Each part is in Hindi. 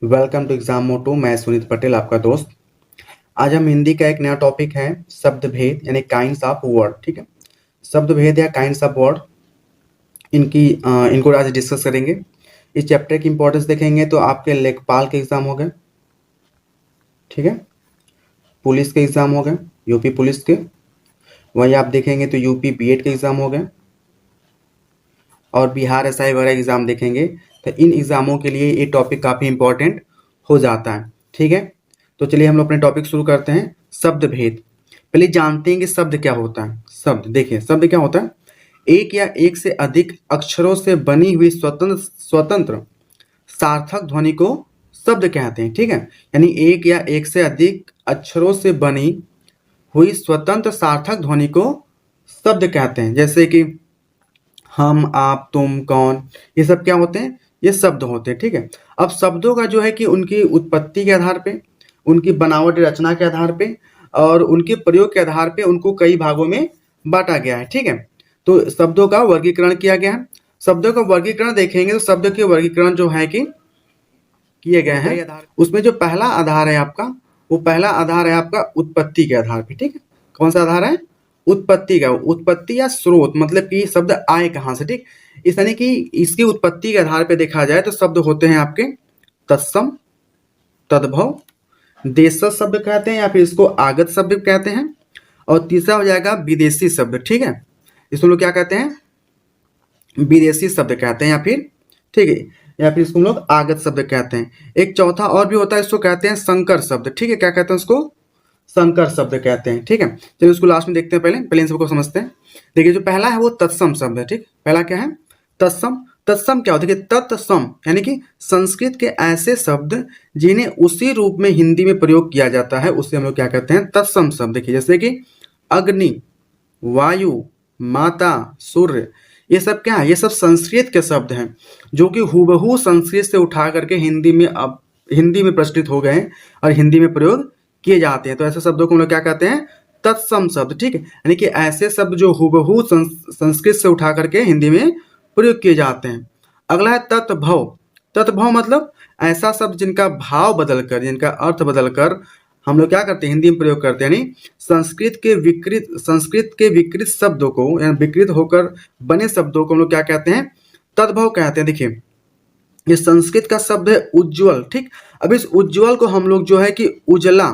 वेलकम टू एग्जाम मोटो। मैं सुनीत पटेल, आपका दोस्त। आज हम हिंदी का एक नया टॉपिक है शब्द भेद यानी काइंड्स ऑफ वर्ड। ठीक है, शब्द भेद या काइंड्स ऑफ वर्ड इनको आज डिस्कस करेंगे। इस चैप्टर की इंपॉर्टेंस देखेंगे तो आपके लेखपाल के एग्जाम हो गए, ठीक है, पुलिस के एग्जाम हो गए, यूपी पुलिस के। वहीं आप देखेंगे तो यूपी बीएड के एग्जाम हो गए और बिहार एसआई वगैरह एग्जाम देखेंगे। तो इन एग्जामों के लिए ये टॉपिक काफ़ी इंपॉर्टेंट हो जाता है। ठीक है, तो चलिए हम लोग अपने टॉपिक शुरू करते हैं। शब्द भेद। पहले जानते हैं कि शब्द क्या होता है। शब्द देखिए, शब्द क्या होता है? एक या एक से अधिक अक्षरों से बनी हुई स्वतंत्र स्वतंत्र सार्थक ध्वनि को शब्द कहते हैं। ठीक है, यानी एक या एक से अधिक अक्षरों से बनी हुई स्वतंत्र सार्थक ध्वनि को शब्द कहते हैं। जैसे कि हम, आप, तुम, कौन, ये सब क्या होते हैं? ये शब्द होते हैं। ठीक है, अब शब्दों का जो है कि उनकी उत्पत्ति के आधार पे, उनकी बनावट रचना के आधार पे और उनके प्रयोग के आधार पे उनको कई भागों में बांटा गया है। ठीक है, तो शब्दों का वर्गीकरण किया गया है। शब्दों का वर्गीकरण देखेंगे तो शब्द के वर्गीकरण जो है कि किए गए हैं, उसमें जो पहला आधार है आपका, वो पहला आधार है आपका उत्पत्ति के आधार पे। ठीक है, कौन सा आधार है? उत्पत्ति का। उत्पत्ति या स्रोत, मतलब कि शब्द आए कहाँ से। ठीक, इस यानी कि इसकी उत्पत्ति के आधार पे देखा जाए तो शब्द होते हैं आपके तत्सम, तद्भव, देशज शब्द कहते हैं या फिर इसको आगत शब्द कहते हैं। और तीसरा हो जाएगा विदेशी शब्द। ठीक है, इसको लोग क्या कहते हैं? विदेशी शब्द कहते हैं या फिर, ठीक है, या फिर इसको हम लोग आगत शब्द कहते हैं। एक चौथा और भी होता है, इसको कहते हैं संकर शब्द। ठीक है, क्या कहते हैं उसको? संकर शब्द कहते हैं। ठीक है, चलिए उसको लास्ट में देखते हैं। पहले इन सबको समझते हैं। देखिए, जो पहला है वो तत्सम शब्द है। ठीक, पहला क्या है? तत्सम। तत्सम क्या होता है? तत्सम यानी कि संस्कृत के ऐसे शब्द जिन्हें उसी रूप में हिंदी में प्रयोग किया जाता है, उसे हम लोग क्या कहते हैं? तत्सम शब्द। देखिए, जैसे कि अग्नि, वायु, माता, सूर्य, ये सब क्या है? ये सब संस्कृत के शब्द हैं जो कि हूबहू संस्कृत से उठा करके हिंदी में प्रचलित हो गए हैं और हिंदी में प्रयोग किए जाते हैं। तो ऐसे शब्दों को हम लोग क्या कहते हैं? तत्सम शब्द। ठीक है, यानी कि ऐसे शब्द जो हूबहू संस्कृत से उठा करके हिंदी में प्रयोग किए जाते हैं। अगला है तत्भव। तत्भव मतलब ऐसा शब्द जिनका भाव बदलकर, जिनका अर्थ बदलकर हम लोग क्या करते हैं? हिंदी में प्रयोग करते हैं। यानी संस्कृत के विकृत शब्दों को, यानी विकृत होकर बने शब्दों को हम लोग क्या कहते हैं? तद्भव कहते हैं। देखिए, ये संस्कृत का शब्द है उज्ज्वल। ठीक, अब इस उज्ज्वल को हम लोग जो है कि उजला,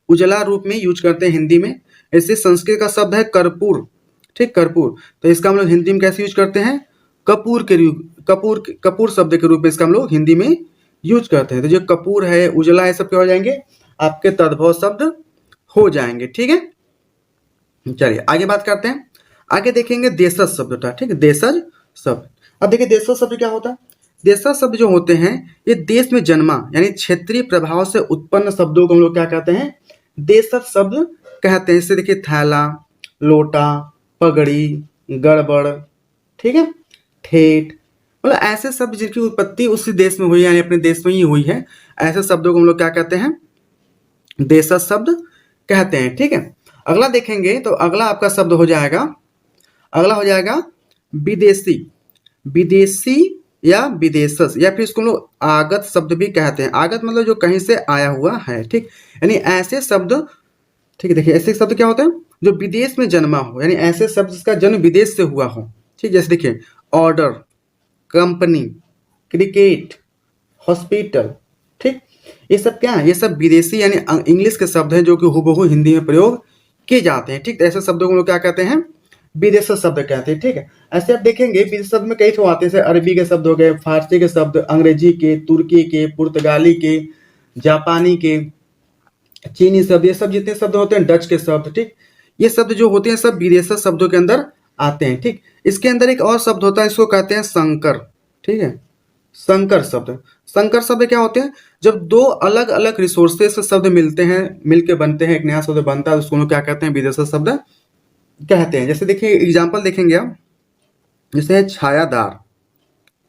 उजला रूप में यूज करते हैं हिंदी में। ऐसे संस्कृत का शब्द है कर्पूर। ठीक, कर्पूर, तो इसका हम लोग हिंदी में कैसे यूज करते हैं? कपूर के रूप, कपूर शब्द के रूप में इसका हम लोग हिंदी में यूज करते हैं। तो जो कपूर है, उजला है, सब क्या हो जाएंगे? आपके तद्भव शब्द हो जाएंगे। ठीक है, चलिए आगे बात करते हैं। आगे देखेंगे देशज शब्द होता है। ठीक है, देशज शब्द। अब देखिए, देशज शब्द क्या होता है? देशज शब्द जो होते हैं ये देश में जन्मा यानी क्षेत्रीय प्रभाव से उत्पन्न शब्दों को हम लोग क्या कहते हैं? देशज शब्द कहते हैं। इससे देखिए, थैला, लोटा, पगड़ी, गड़बड़, ठीक है, ठेठ, मतलब ऐसे शब्द जिनकी उत्पत्ति उसी देश में हुई है, यानी अपने देश में ही हुई है, ऐसे शब्दों को हम लोग क्या कहते हैं? देशज शब्द कहते हैं। ठीक है, अगला देखेंगे तो अगला आपका शब्द हो जाएगा, अगला हो जाएगा विदेशी। विदेशी या विदेशज, या फिर इसको हम लोग आगत शब्द भी कहते हैं। आगत मतलब जो कहीं से आया हुआ है। ठीक, यानी ऐसे शब्द, ठीक है, देखिए ऐसे शब्द क्या होते हैं? जो विदेश में जन्मा हो, यानी ऐसे शब्द जिसका जन्म विदेश से हुआ हो। ठीक, जैसे देखिए ऑर्डर, कंपनी, क्रिकेट, हॉस्पिटल। ठीक, ये सब क्या है? ये सब विदेशी यानी इंग्लिश के शब्द हैं जो कि हूबहू हिंदी में प्रयोग किए जाते हैं। ठीक, तो ऐसे शब्दों को हम लोग क्या कहते हैं? विदेशी शब्द कहते हैं। ठीक है, ऐसे आप देखेंगे विदेशी शब्द में कई ठो आते हैं, जैसे अरबी के शब्द हो गए, फारसी के शब्द, अंग्रेजी के, तुर्की के, पुर्तगाली के, जापानी के, चीनी शब्द, ये सब जितने शब्द होते हैं, डच के शब्द। ठीक, ये शब्द जो होते हैं सब विदेशी शब्दों के अंदर आते हैं। ठीक, इसके अंदर एक और शब्द होता है, इसको कहते हैं संकर। ठीक है, संकर शब्द। संकर शब्द क्या होते हैं? जब दो अलग अलग रिसोर्सेस से शब्द मिलते हैं, मिलके बनते हैं, एक नया शब्द बनता है, उसको हम लोग क्या कहते हैं? विदेशी शब्द कहते हैं। जैसे देखिए एग्जाम्पल देखेंगे आप, जैसे है छायादार,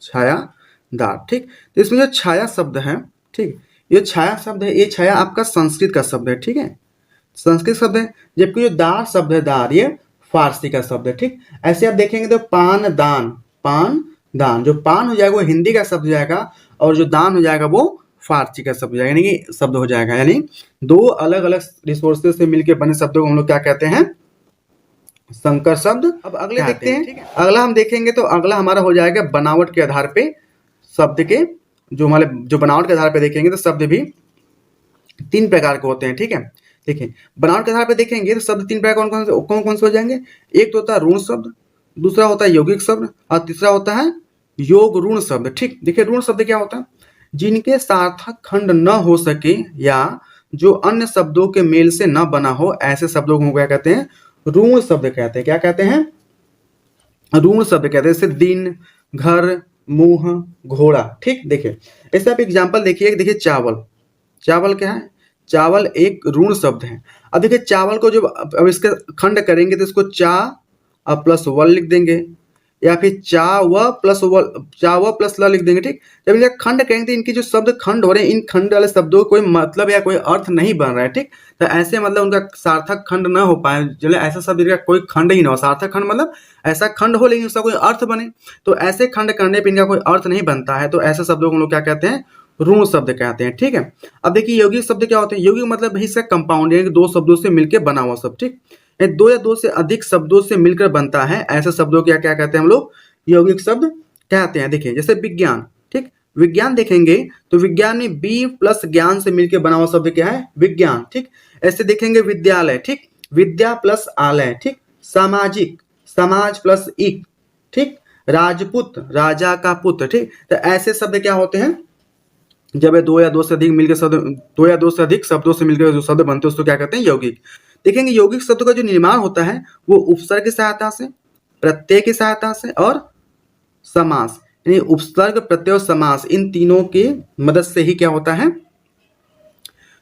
छायादार। ठीक, तो इसमें जो छाया शब्द है, ठीक, ये छाया शब्द है, ये छाया आपका संस्कृत का शब्द है। ठीक है, संस्कृत शब्द है, जबकि जो दार शब्द है, दार, ये फारसी का शब्द है। ठीक, ऐसे आप देखेंगे तो पान दान, पान दान, जो पान हो जाएगा वो हिंदी का शब्द हो जाएगा और जो दान हो जाएगा वो फारसी का शब्द हो जाएगा, यानी कि शब्द हो जाएगा, यानी दो अलग अलग रिसोर्सेज से मिलकर बने शब्दों को हम लोग क्या कहते हैं, संकर शब्द। अब अगले देखते हैं, ठीक है। अगला हम देखेंगे तो अगला हमारा हो जाएगा बनावट के आधार पे शब्द के, जो हमारे जो बनावट के आधार पे देखेंगे तो शब्द भी 3 प्रकार के होते हैं, ठीक है। देखिए बनावट के आधार पे देखेंगे तो शब्द 3 प्रकार कौन कौन से हो जाएंगे। एक तो होता है ऋण शब्द, दूसरा होता है यौगिक शब्द और तीसरा होता है योग ऋण शब्द, ठीक। देखिए ऋण शब्द क्या होता है, जिनके सार्थक खंड न हो सके या जो अन्य शब्दों के मेल से न बना हो, ऐसे शब्दों को क्या कहते हैं, ऋण शब्द कहते हैं। क्या कहते हैं, ऋण शब्द कहते हैं। जैसे दिन, घर, मुंह, घोड़ा, ठीक। देखिए ऐसे आप एग्जाम्पल देखिए, देखिए चावल, चावल क्या है, चावल एक ऋण शब्द है। अब देखिए चावल को जब अब इसका खंड करेंगे तो इसको चा और प्लस व लिख देंगे, या फिर चा व प्लस ल लिख देंगे, ठीक। जब इनका खंड करेंगे तो इनके जो शब्द खंड हो रहे हैं, इन खंड वाले शब्दों को कोई मतलब या कोई अर्थ नहीं बन रहा है, ठीक। तो ऐसे मतलब उनका सार्थक खंड न हो पाए, चले ऐसा शब्द का कोई खंड ही ना हो, सार्थक खंड मतलब ऐसा खंड हो लेकिन उसका कोई अर्थ बने, तो ऐसे खंड करने पर इनका कोई अर्थ नहीं बनता है, तो ऐसे शब्दों को हम लोग क्या कहते हैं, ऋण शब्द कहते हैं, ठीक है। अब देखिए यौगिक शब्द क्या होते हैं, यौगिक मतलब इसका कंपाउंड, यानी दो शब्दों से मिलकर बना हुआ शब्द, ठीक। दो या दो से अधिक शब्दों से मिलकर बनता है, ऐसे शब्दों को क्या कहते हैं हम लोग, यौगिक शब्द कहते हैं। देखिए जैसे विज्ञान, ठीक। विज्ञान देखेंगे तो विज्ञान में बी प्लस ज्ञान से मिलकर बना हुआ शब्द क्या है, विज्ञान, ठीक। ऐसे देखेंगे विद्यालय, ठीक, विद्या प्लस आलय, ठीक। सामाजिक, समाज प्लस इक, ठीक। राजपूत, राजा का पुत्र, ठीक। तो ऐसे शब्द क्या होते हैं, जब दो या दो से अधिक मिलकर शब्द, दो या दो से अधिक शब्दों से मिलकर जो शब्द बनते हैं उसको क्या कहते हैं, यौगिक। देखेंगे यौगिक शब्द का जो निर्माण होता है वो उपसर्ग की सहायता से, प्रत्यय की सहायता से और समास, यानी उपसर्ग, प्रत्यय और समास, इन तीनों की मदद से ही क्या होता है,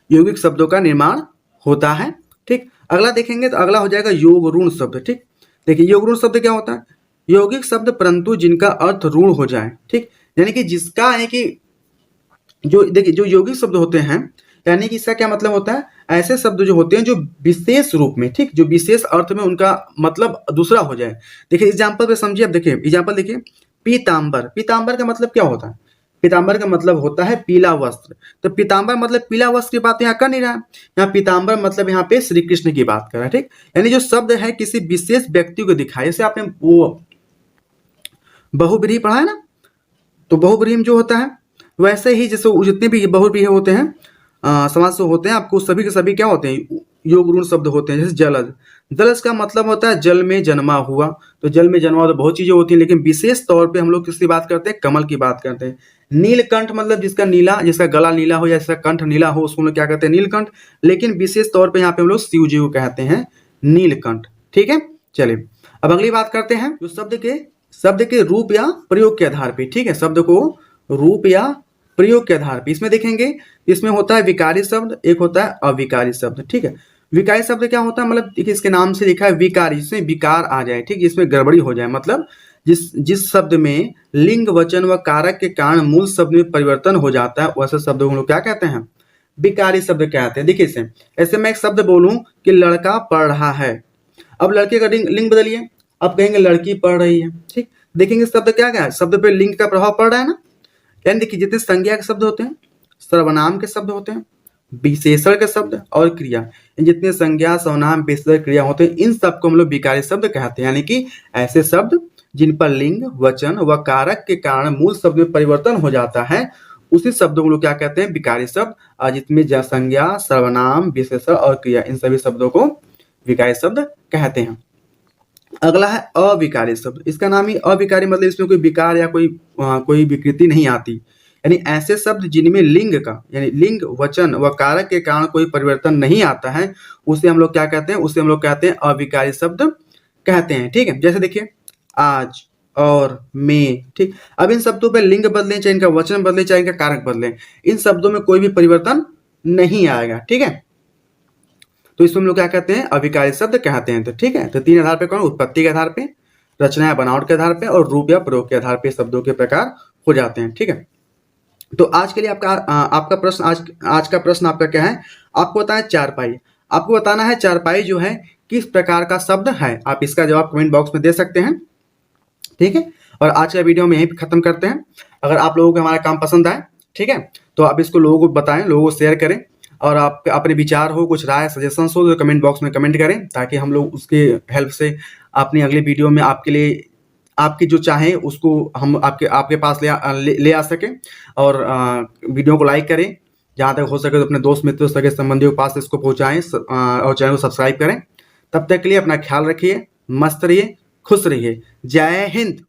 यौगिक शब्दों का निर्माण होता है, ठीक। अगला देखेंगे तो अगला हो जाएगा योग ऋण शब्द, ठीक। देखिए योग ऋण शब्द क्या होता है, यौगिक शब्द परंतु जिनका अर्थ ऋण हो जाए, ठीक। यानी कि जिसका है कि जो देखिए जो यौगिक शब्द होते हैं, यानी कि इसका क्या मतलब होता है, ऐसे शब्द जो होते हैं जो विशेष रूप में, ठीक, जो विशेष अर्थ में उनका मतलब दूसरा हो जाए। देखिए एग्जाम्पल पे समझिए, अब देखिए एग्जाम्पल देखिए, पीताम्बर, पीताम्बर का मतलब क्या होता है, पीताम्बर का मतलब होता है पीला वस्त्र। तो पीताम्बर मतलब पीला वस्त्र की बात यहाँ कर नहीं रहा है, यहाँ पीताम्बर मतलब यहाँ पे श्री कृष्ण की बात कर रहा है, ठीक। यानी जो शब्द है किसी विशेष व्यक्ति को दिखाए, जैसे आपने वो बहुब्रीहि पढ़ा है ना, तो बहुब्रीहि में जो होता है वैसे ही जैसे जितने भी बहुब्रीहि होते हैं समास होते हैं, आपको सभी के सभी क्या होते हैं, योग ऋण शब्द होते हैं। जैसे जलज, जलज का मतलब होता है जल में जन्मा हुआ, तो जल में जन्मा हुआ तो बहुत चीजें होती हैं, लेकिन विशेष तौर पे हम लोग किसकी बात करते हैं, कमल की बात करते हैं। नीलकंठ मतलब जिसका नीला, जिसका गला नीला हो या जिसका कंठ नीला हो उसको हम लोग क्या कहते हैं, नीलकंठ। लेकिन विशेष तौर पर यहाँ पे हम लोग शिव जी को कहते हैं नीलकंठ, ठीक है। चलिए अब अगली बात करते हैं, जो शब्द के रूप या प्रयोग के आधार पर, ठीक है, शब्द को रूप या प्रयोग के आधार पर इसमें देखेंगे, इसमें होता है विकारी शब्द, एक होता है अविकारी शब्द, ठीक है। विकारी शब्द क्या होता है, मतलब देखिए इसके नाम से लिखा है विकारी, जिसमें विकार आ जाए, ठीक, इसमें गड़बड़ी हो जाए, मतलब जिस शब्द में लिंग वचन व कारक के कारण मूल शब्द में परिवर्तन हो जाता है, वैसे शब्द को हम लोग क्या कहते हैं, विकारी शब्द कहते हैं। देखिए इसे ऐसे मैं एक शब्द बोलूं कि लड़का पढ़ रहा है, अब लड़के का लिंग बदलिए, अब कहेंगे लड़की पढ़ रही है, ठीक। देखेंगे शब्द क्या है, शब्द पे लिंग का प्रभाव पड़ रहा है ना। यानी देखिए जितने संज्ञा के शब्द होते हैं, सर्वनाम के शब्द होते हैं, विशेषण के शब्द और क्रिया, जितने संज्ञा सर्वनाम विशेषण क्रिया होते हैं, इन सब को हम लोग विकारी शब्द कहते हैं। यानी कि ऐसे शब्द जिन पर लिंग वचन व कारक के कारण मूल शब्द में परिवर्तन हो जाता है, उसी शब्दों को लोग क्या कहते हैं, विकारी शब्द। और जिसमें संज्ञा सर्वनाम विशेषण और क्रिया, इन सभी शब्दों को विकारी शब्द कहते हैं। अगला है अविकारी शब्द, इसका नाम ही अविकारी, मतलब इसमें कोई विकार या कोई विकृति नहीं आती, यानी ऐसे शब्द जिनमें लिंग का, यानी लिंग वचन व कारक के कारण कोई परिवर्तन नहीं आता है, उसे हम लोग क्या कहते हैं, उसे हम लोग कहते हैं अविकारी शब्द कहते हैं, ठीक है। जैसे देखिए आज और में, ठीक। अब इन शब्दों पे लिंग बदले, चाहे इनका वचन बदले, चाहे इनका कारक बदले, इन शब्दों में कोई भी परिवर्तन नहीं आएगा, ठीक है। तो इसको हम लोग क्या कहते हैं, अविकारी शब्द कहते हैं। तो ठीक है, तो 3 आधार पे कौन, उत्पत्ति के आधार पे, रचना या बनावट के आधार पे और रूप या प्रयोग के आधार पे शब्दों के प्रकार हो जाते हैं, ठीक है। तो आज के लिए आपका प्रश्न, आज का प्रश्न आपका क्या है, आपको बताएं चारपाई, आपको बताना है चारपाई जो है किस प्रकार का शब्द है। आप इसका जवाब कमेंट बॉक्स में दे सकते हैं, ठीक है। और आज का वीडियो हम यहीं पे खत्म करते हैं। अगर आप लोगों को हमारा काम पसंद आए ठीक है। तो आप इसको लोगों को बताएं, लोगों को शेयर करें, और आप अपने विचार हो, कुछ राय सजेशंस हो तो कमेंट बॉक्स में कमेंट करें, ताकि हम लोग उसके हेल्प से अपनी अगली वीडियो में आपके लिए आपकी जो चाहें उसको हम आपके पास ले आ सकें। और वीडियो को लाइक करें, जहाँ तक हो सके तो अपने दोस्त मित्रों सगे संबंधियों के पास इसको पहुँचाएं, और चैनल को सब्सक्राइब करें। तब तक के लिए अपना ख्याल रखिए, मस्त रहिए, खुश रहिए। जय हिंद।